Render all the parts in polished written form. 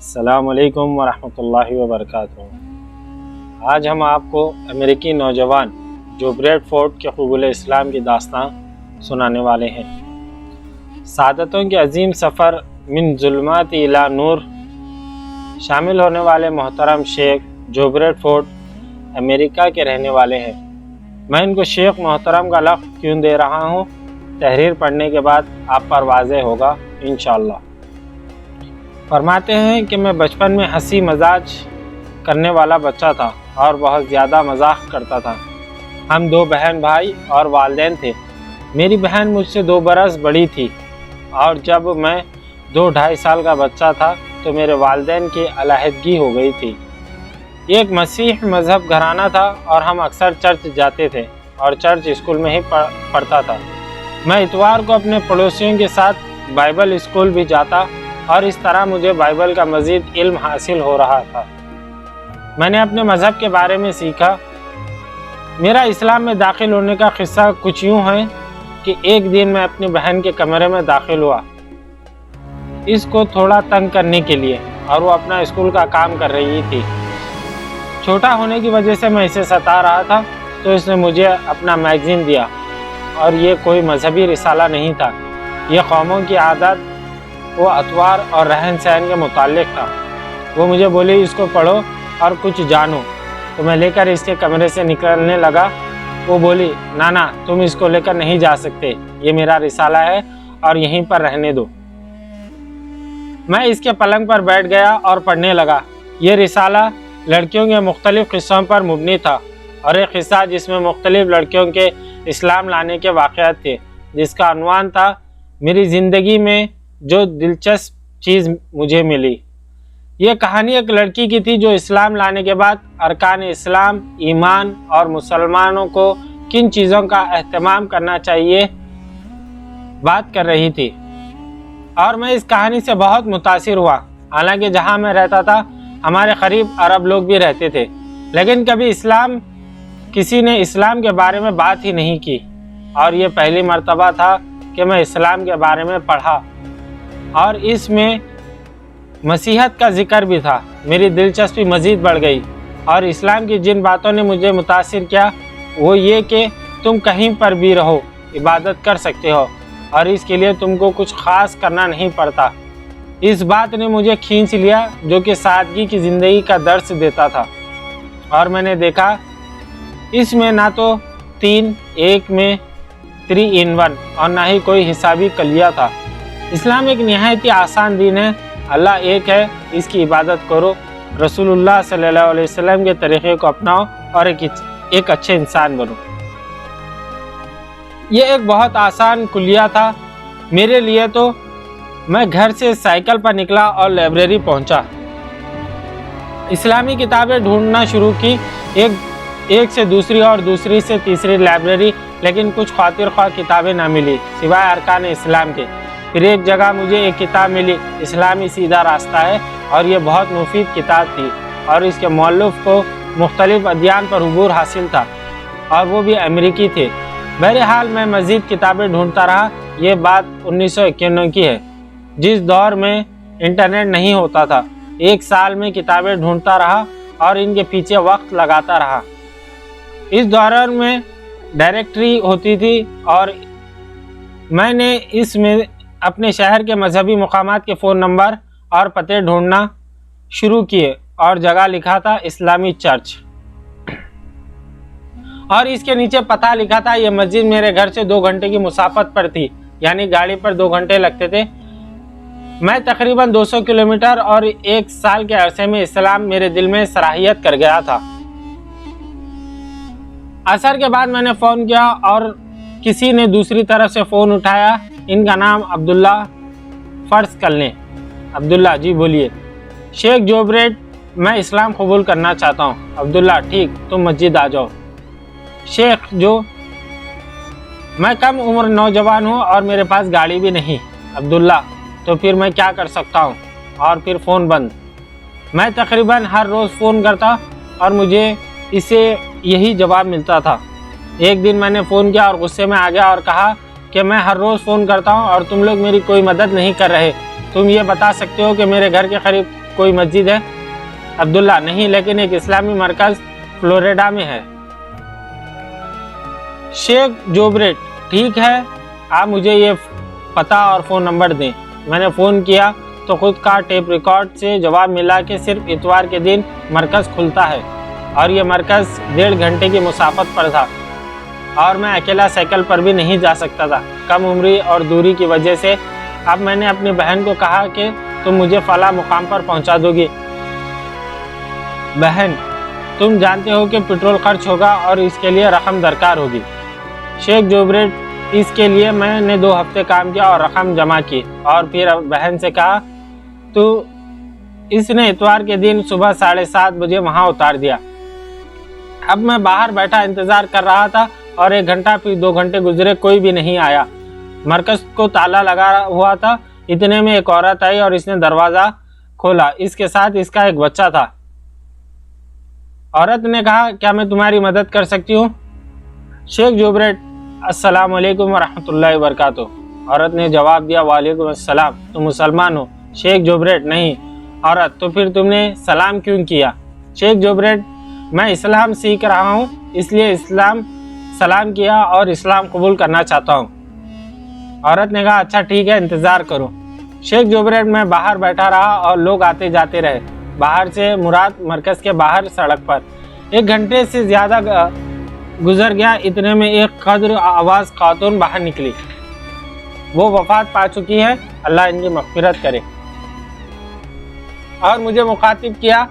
السلام علیکم ورحمۃ اللہ وبرکاتہ۔ آج ہم آپ کو امریکی نوجوان جو بریڈ فورڈ کے قبول اسلام کی داستان سنانے والے ہیں۔ سعادتوں کے عظیم سفر من ظلمات الی نور شامل ہونے والے محترم شیخ جو بریڈ فورڈ امریکہ کے رہنے والے ہیں۔ میں ان کو شیخ محترم کا لقب کیوں دے رہا ہوں، تحریر پڑھنے کے بعد آپ پر واضح ہوگا انشاءاللہ۔ فرماتے ہیں کہ میں بچپن میں ہنسی مزاج کرنے والا بچہ تھا اور بہت زیادہ مزاح کرتا تھا۔ ہم 2 بہن بھائی اور والدین تھے۔ میری بہن مجھ سے 2 برس بڑی تھی اور جب میں 2-2.5 سال کا بچہ تھا تو میرے والدین کی علیحدگی ہو گئی تھی۔ یہ ایک مسیح مذہب گھرانہ تھا اور ہم اکثر چرچ جاتے تھے اور چرچ اسکول میں ہی پڑھتا تھا۔ میں اتوار کو اپنے پڑوسیوں کے ساتھ بائبل اسکول بھی جاتا اور اس طرح مجھے بائبل کا مزید علم حاصل ہو رہا تھا۔ میں نے اپنے مذہب کے بارے میں سیکھا۔ میرا اسلام میں داخل ہونے کا قصہ کچھ یوں ہے کہ ایک دن میں اپنی بہن کے کمرے میں داخل ہوا، اس کو تھوڑا تنگ کرنے کے لیے، اور وہ اپنا اسکول کا کام کر رہی تھی۔ چھوٹا ہونے کی وجہ سے میں اسے ستا رہا تھا تو اس نے مجھے اپنا میگزین دیا، اور یہ کوئی مذہبی رسالہ نہیں تھا، یہ قوموں کی عادت و اطوار اور رہن سہن کے متعلق تھا۔ وہ مجھے بولی اس کو پڑھو اور کچھ جانو، تو میں لے کر اس کے کمرے سے نکلنے لگا۔ وہ بولی نانا تم اس کو لے کر نہیں جا سکتے، یہ میرا رسالہ ہے اور یہیں پر رہنے دو۔ میں اس کے پلنگ پر بیٹھ گیا اور پڑھنے لگا۔ یہ رسالہ لڑکیوں کے مختلف قصوں پر مبنی تھا اور ایک قصہ جس میں مختلف لڑکیوں کے اسلام لانے کے واقعات تھے، جس کا عنوان تھا میری زندگی میں جو دلچسپ چیز مجھے ملی۔ یہ کہانی ایک لڑکی کی تھی جو اسلام لانے کے بعد ارکان اسلام، ایمان اور مسلمانوں کو کن چیزوں کا اہتمام کرنا چاہیے بات کر رہی تھی، اور میں اس کہانی سے بہت متاثر ہوا۔ حالانکہ جہاں میں رہتا تھا ہمارے قریب عرب لوگ بھی رہتے تھے، لیکن کبھی کسی نے اسلام کے بارے میں بات ہی نہیں کی، اور یہ پہلی مرتبہ تھا کہ میں اسلام کے بارے میں پڑھا اور اس میں مسیحیت کا ذکر بھی تھا۔ میری دلچسپی مزید بڑھ گئی، اور اسلام کی جن باتوں نے مجھے متاثر کیا وہ یہ کہ تم کہیں پر بھی رہو عبادت کر سکتے ہو، اور اس کے لیے تم کو کچھ خاص کرنا نہیں پڑتا۔ اس بات نے مجھے کھینچ لیا جو کہ سادگی کی زندگی کا درس دیتا تھا، اور میں نے دیکھا اس میں نہ تو 3 میں 3 in 1 اور نہ ہی کوئی حسابی کلیہ تھا۔ اسلام ایک نہایت ہی آسان دین ہے۔ اللہ ایک ہے، اس کی عبادت کرو، رسول اللہ صلی اللہ علیہ وسلم کے طریقے کو اپناؤ اور ایک اچھے انسان بنو۔ یہ ایک بہت آسان کلیہ تھا میرے لیے۔ تو میں گھر سے سائیکل پر نکلا اور لائبریری پہنچا، اسلامی کتابیں ڈھونڈنا شروع کی، ایک سے دوسری اور دوسری سے تیسری لائبریری، لیکن کچھ خاطر خواہ کتابیں نہ ملی سوائے ارکان اسلام کے۔ پھر ایک جگہ مجھے ایک کتاب ملی، اسلامی سیدھا راستہ ہے، اور یہ بہت مفید کتاب تھی، اور اس کے مؤلف کو مختلف ادیان پر عبور حاصل تھا، اور وہ بھی امریکی تھے۔ بہرحال میں مزید کتابیں ڈھونڈتا رہا۔ یہ بات 1991 کی ہے، جس دور میں انٹرنیٹ نہیں ہوتا تھا۔ 1 سال میں کتابیں ڈھونڈتا رہا اور ان کے پیچھے وقت لگاتا رہا۔ اس دوران میں ڈائریکٹری ہوتی تھی، اور میں نے اس میں اپنے شہر کے مذہبی مقامات کے فون نمبر اور پتے ڈھونڈنا شروع کیے، اور جگہ لکھا تھا اسلامی چرچ، اور اس کے نیچے پتہ لکھا تھا۔ یہ مسجد میرے گھر سے 2 گھنٹے کی مسافت پر تھی، یعنی گاڑی پر 2 گھنٹے لگتے تھے۔ میں تقریباً 200 کلومیٹر اور 1 سال کے عرصے میں اسلام میرے دل میں سرایت کر گیا تھا۔ عصر کے بعد میں نے فون کیا اور کسی نے دوسری طرف سے فون اٹھایا۔ ان کا نام عبداللہ فرض کر لیں۔ عبداللہ جی بولیے۔ شیخ جو بریڈ، میں اسلام قبول کرنا چاہتا ہوں۔ عبداللہ ٹھیک، تم مسجد آ جاؤ۔ شیخ جو، میں کم عمر نوجوان ہوں اور میرے پاس گاڑی بھی نہیں۔ عبداللہ تو پھر میں کیا کر سکتا ہوں؟ اور پھر فون بند۔ میں تقریباً ہر روز فون کرتا اور مجھے اسے یہی جواب ملتا تھا۔ ایک دن میں نے فون کیا اور غصے میں آ گیا اور کہا کہ میں ہر روز فون کرتا ہوں اور تم لوگ میری کوئی مدد نہیں کر رہے۔ تم یہ بتا سکتے ہو کہ میرے گھر کے قریب कोई मस्जिद है? अब्दुल्ला, नहीं, लेकिन एक इस्लामी मरकज़ फ्लोरिडा में है। शेख जोब्रेट, ठीक है, आप मुझे ये पता और फ़ोन नंबर दें। मैंने फ़ोन किया तो खुद का टेप रिकॉर्ड से जवाब मिला कि सिर्फ इतवार के दिन मरकज़ खुलता है और ये मरकज़ 1.5 घंटे की मुसाफत पर था और मैं अकेला साइकिल पर भी नहीं जा सकता था, कम उम्री और दूरी की वजह से। अब मैंने अपनी बहन को कहा कि तुम मुझे फला मुकाम पर पहुंचा दोगी। बहन, तुम जानते हो कि पेट्रोल खर्च होगा और इसके लिए रकम दरकार होगी। शेख जोब्रेट, इसके लिए मैंने 2 हफ्ते काम किया और रकम जमा की और फिर बहन से कहा तो इसने इतवार के दिन सुबह 7:30 बजे वहाँ उतार दिया। अब मैं बाहर बैठा इंतज़ार कर रहा था और 1 घंटा फिर 2 घंटे गुजरे, कोई भी नहीं आया। मरकज़ को ताला लगा हुआ था। इतने में एक औरत आई और इसने दरवाज़ा खोला। इसके साथ इसका एक बच्चा था। औरत ने कहा, क्या मैं तुम्हारी मदद कर सकती हूँ? शेख जोब्रेट, अस्सलाम वालेकुम वरहमतुल्लाहि वबरकातुहू। औरत ने जवाब दिया, वालेकुम अस्सलाम। तुम मुसलमान हो? शेख जोब्रेट, नहीं। औरत, तो फिर तुमने सलाम क्यों किया? शेख जोब्रेट, मैं इस्लाम सीख रहा हूँ, इसलिए इस्लाम सलाम किया और इस्लाम कबूल करना चाहता हूँ। औरत ने कहा, अच्छा ठीक है, इंतज़ार करो। शेख जोब्रेट, मैं बाहर बैठा रहा और लोग आते जाते रहे। बाहर से मुराद मरकज़ के बाहर सड़क पर 1 घंटे से ज़्यादा गुजर गया। इतने में एक कद्र आवाज़ खातून बाहर निकली। वो वफ़ात पा चुकी है, अल्लाह इनकी मग़फ़िरत करे। और मुझे मुखातिब किया,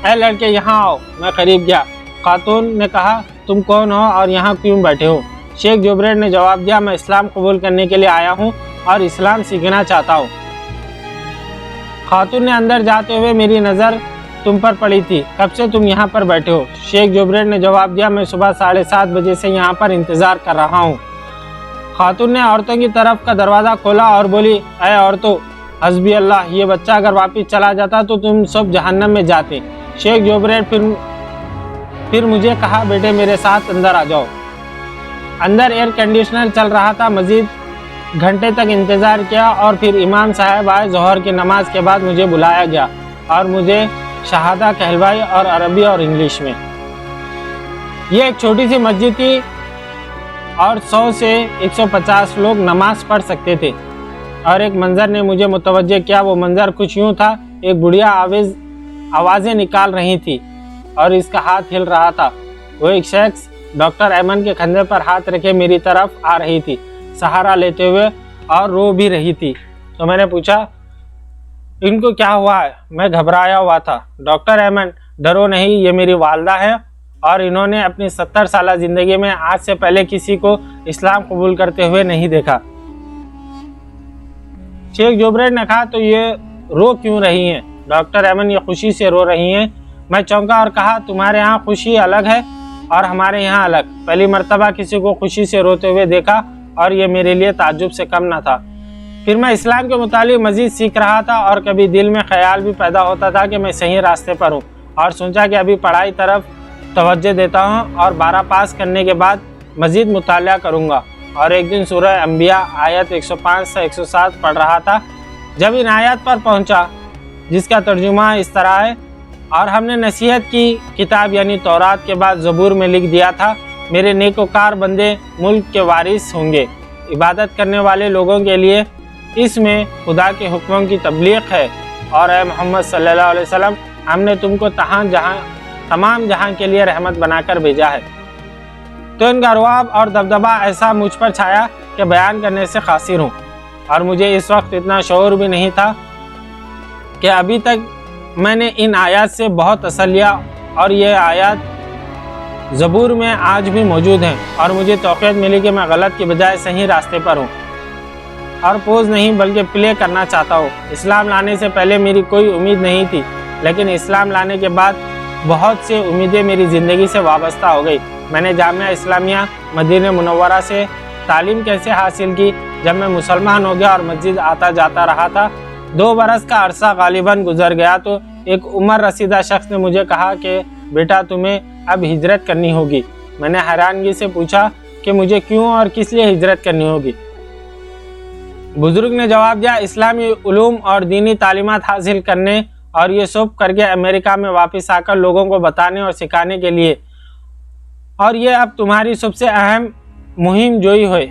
ऐ लड़के यहाँ आओ। मैं करीब गया। खातून ने कहा, तुम कौन हो और यहाँ क्यों बैठे हो? शेख जोब्रेट ने जवाब दिया, मैं इस्लाम कबूल करने के लिए आया हूँ और इस्लाम सीखना चाहता हूँ। खातून ने अंदर जाते हुए, मेरी नज़र तुम पर पड़ी थी, कब से तुम यहाँ पर बैठे हो? शेख जोब्रेट ने जवाब दिया, मैं सुबह 7:30 बजे से यहाँ पर इंतज़ार कर रहा हूँ। खातून ने औरतों की तरफ का दरवाज़ा खोला और बोली, ऐ औरतों, हस्बी अल्लाह, ये बच्चा अगर वापस चला जाता तो तुम सब जहन्नम में जाते। शेख जोब्रेट फिर मुझे कहा, बेटे मेरे साथ अंदर आ जाओ। अंदर एयर कंडीशनर चल रहा था। मज़ीद घंटे तक इंतज़ार किया और फिर इमाम साहब आए। ज़ोहर की नमाज के बाद मुझे बुलाया गया और मुझे शहादा कहलवाई और अरबी और इंग्लिश में। ये एक छोटी सी मस्जिद थी और 100 से 150 लोग नमाज पढ़ सकते थे। और एक मंज़र ने मुझे मुतवज्जे किया। वो मंज़र कुछ यूँ था, एक बुढ़िया आवाज़ें निकाल रही थी और इसका हाथ हिल रहा था। वो एक शख्स डॉक्टर ऐमन के कंधे पर हाथ रखे मेरी तरफ आ रही थी, सहारा लेते हुए, और रो भी रही थी। तो मैंने पूछा, इनको क्या हुआ है? मैं घबराया हुआ था। डॉक्टर ऐमन, डरो नहीं, ये मेरी वालदा है और इन्होंने अपनी 70 साल ज़िंदगी में आज से पहले किसी को इस्लाम कबूल करते हुए नहीं देखा। शेख जोब्रेट ने कहा, तो ये रो क्यों रही हैं? डॉक्टर ऐमन, ये खुशी से रो रही हैं। मैं चौंका और कहा, तुम्हारे यहाँ खुशी अलग है और हमारे यहाँ अलग। पहली मर्तबा किसी को खुशी से रोते हुए देखा और ये मेरे लिए ताज्जुब से कम न था। फिर मैं इस्लाम के मुतालिक मज़ीद सीख रहा था और कभी दिल में ख्याल भी पैदा होता था कि मैं सही रास्ते पर हूँ, और सोचा कि अभी पढ़ाई तरफ तवज्जो देता हूँ और 12 पास करने के बाद मज़ीद मुताला करूँगा। और एक दिन सूरह अंबिया आयत 105 से 107 पढ़ रहा था। जब इन आयत पर पहुँचा, जिसका तर्जुमा इस तरह है, और हमने नसीहत की किताब यानी तौरात के बाद ज़बूर में लिख दिया था, मेरे नेकोकार बंदे मुल्क के वारिस होंगे। इबादत करने वाले लोगों के लिए इसमें खुदा के हुक्मों की तबलीग है। और ए मोहम्मद सल्लल्लाहु अलैहि वसल्लम, हमने तुमको तमाम जहां के लिए रहमत बनाकर भेजा है। तो इनका रुआब और दबदबा ऐसा मुझ पर छाया कि बयान करने से कासिर हूँ। और मुझे इस वक्त इतना शऊर भी नहीं था कि अभी तक मैंने इन आयत से बहुत असर लिया, और ये आयत ज़बूर में आज भी मौजूद हैं और मुझे तौक़ीद मिली कि मैं गलत के बजाय सही रास्ते पर हूँ और पोज नहीं बल्कि प्ले करना चाहता हूँ। इस्लाम लाने से पहले मेरी कोई उम्मीद नहीं थी, लेकिन इस्लाम लाने के बाद बहुत सी उम्मीदें मेरी ज़िंदगी से वाबस्ता हो गई। मैंने जामिया इस्लामिया मदीना मुनव्वरा से तालीम कैसे हासिल की? जब मैं मुसलमान हो गया और मस्जिद आता जाता रहा था, 2 बरस का अरसा गालिबन गुजर गया, तो एक उम्र रसीदा शख्स ने मुझे कहा कि बेटा तुम्हें अब हिजरत करनी होगी। मैंने हैरानगी से पूछा कि मुझे क्यों और किस लिए हिजरत करनी होगी। बुजुर्ग ने जवाब दिया, इस्लामी उलूम और दीनी तालीमात हासिल करने और ये सब करके अमेरिका में वापस आकर लोगों को बताने और सिखाने के लिए, और ये अब तुम्हारी सबसे अहम मुहिम जोई हुई।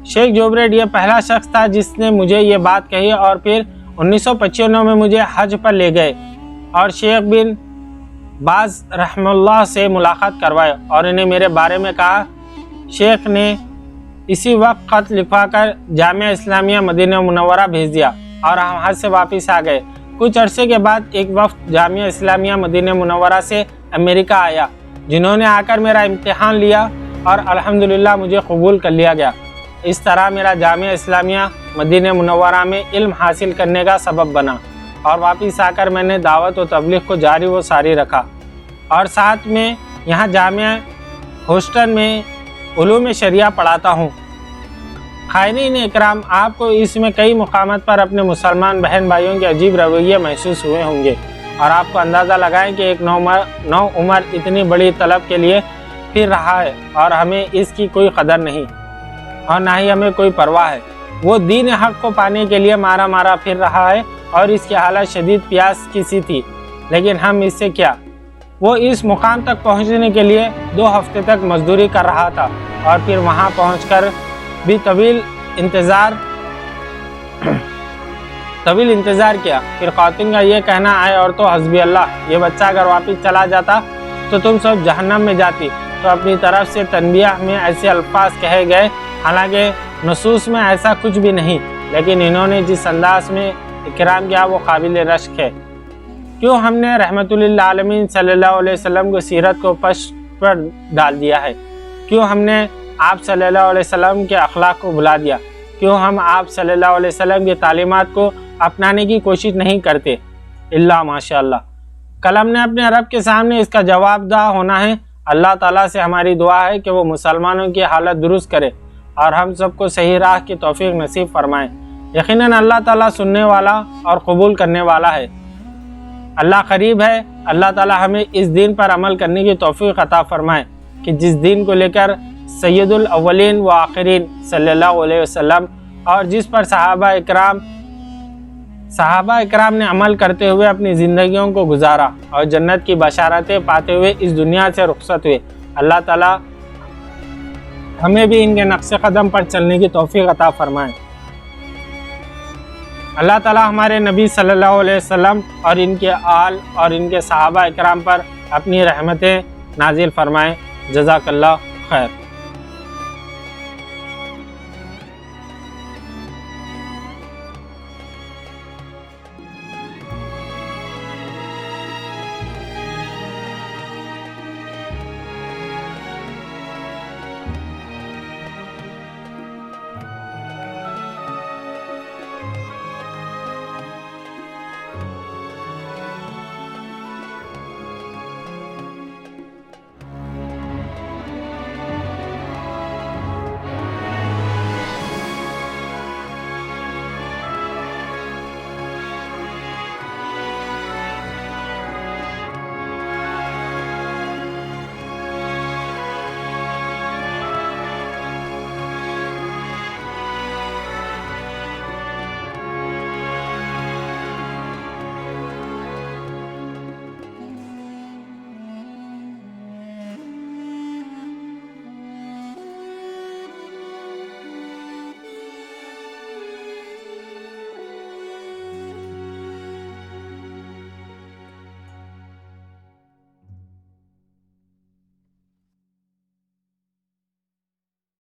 शेख जोब्रेड ये पहला शख्स था जिसने मुझे ये बात कही और फिर 1995 में मुझे हज पर ले गए और शेख बिन बाज रहमतुल्लाह से मुलाकात करवाए और इन्हें मेरे बारे में कहा। शेख ने इसी वक्त ख़त लिखवाकर जामिया इस्लामिया मदीना मुनव्वरा भेज दिया और हम हज से वापस आ गए। कुछ अरसे के बाद एक वफ़द जामिया इस्लामिया मदीना मुनव्वरा से अमेरिका आया, जिन्होंने आकर मेरा इम्तिहान लिया और अल्हम्दुलिल्लाह मुझे कबूल कर लिया गया। इस तरह मेरा जामिया इस्लामिया मदीना मुनव्वरा में इल्म हासिल करने का सबब बना और वापस आकर मैंने दावत व तबलीग को जारी व सारी रखा और साथ में यहाँ जामिया होस्टन में उलूम शरिया पढ़ाता हूँ। ख़ाइनीन इकराम, आपको इसमें कई मुकामात पर अपने मुसलमान बहन भाइयों के अजीब रवैये महसूस हुए होंगे और आपको अंदाज़ा लगाएं कि एक नौ उम्र इतनी बड़ी तलब के लिए फिर रहा है और हमें इसकी कोई कदर नहीं और ना ही हमें कोई परवाह है। वो दीन हक़ को पाने के लिए मारा मारा फिर रहा है और इसकी हालत शदीद प्यास की सी थी, लेकिन हम इससे क्या। वो इस मुकाम तक पहुंचने के लिए 2 हफ्ते तक मजदूरी कर रहा था और फिर वहां पहुंचकर भी तवील इंतज़ार किया। फिर ख़ातिन का ये कहना आए और तो हस्बी अल्लाह, ये बच्चा अगर वापस चला जाता तो तुम सब जहन्नम में जाती। तो अपनी तरफ से तनबिया में ऐसे अल्फाज कहे गए, हालांकि नसूस में ऐसा कुछ भी नहीं, लेकिन इन्होंने जिस अंदाज में इकराम किया वो काबिल रश्क है। क्यों हमने रहमतुल्लिल आलमीन सल्लल्लाहु अलैहि वसल्लम की सीरत को पश्त पर डाल दिया है? क्यों हमने आप सल्लल्लाहु अलैहि वसल्लम के अखलाक को भुला दिया? क्यों हम आप सल्लल्लाहु अलैहि वसल्लम की तालीमात को अपनाने की कोशिश नहीं करते? इल्ला माशाअल्लाह। कल हमने अपने रब के सामने इसका जवाबदाह होना है। अल्लाह ताला से हमारी दुआ है कि वो मुसलमानों की हालत दुरुस्त करे और हम सबको सही राह की तौफीक नसीब फरमाए। यकीनन अल्लाह ताला सुनने वाला और कबूल करने वाला है। अल्लाह करीब है। अल्लाह ताला हमें इस दीन पर अमल करने की तौफीक अता फरमाए कि जिस दीन को लेकर सैयदुल अव्वलीन व आखिरीन सल्लल्लाहु अलैहि वसल्लम और जिस पर सहाबा इकराम ने अमल करते हुए अपनी ज़िंदगियों को गुजारा और जन्नत की बशारतें पाते हुए इस दुनिया से रुखसत हुए। अल्लाह ताला हमें भी इनके नक्शे कदम पर चलने की तौफीक अता फरमाए। अल्लाह ताला हमारे नबी सल्लल्लाहु अलैहि वसल्लम और इनके आल और इनके सहाबा इकराम पर अपनी रहमतें नाजिल फरमाएँ। जज़ाकल्लाह खैर।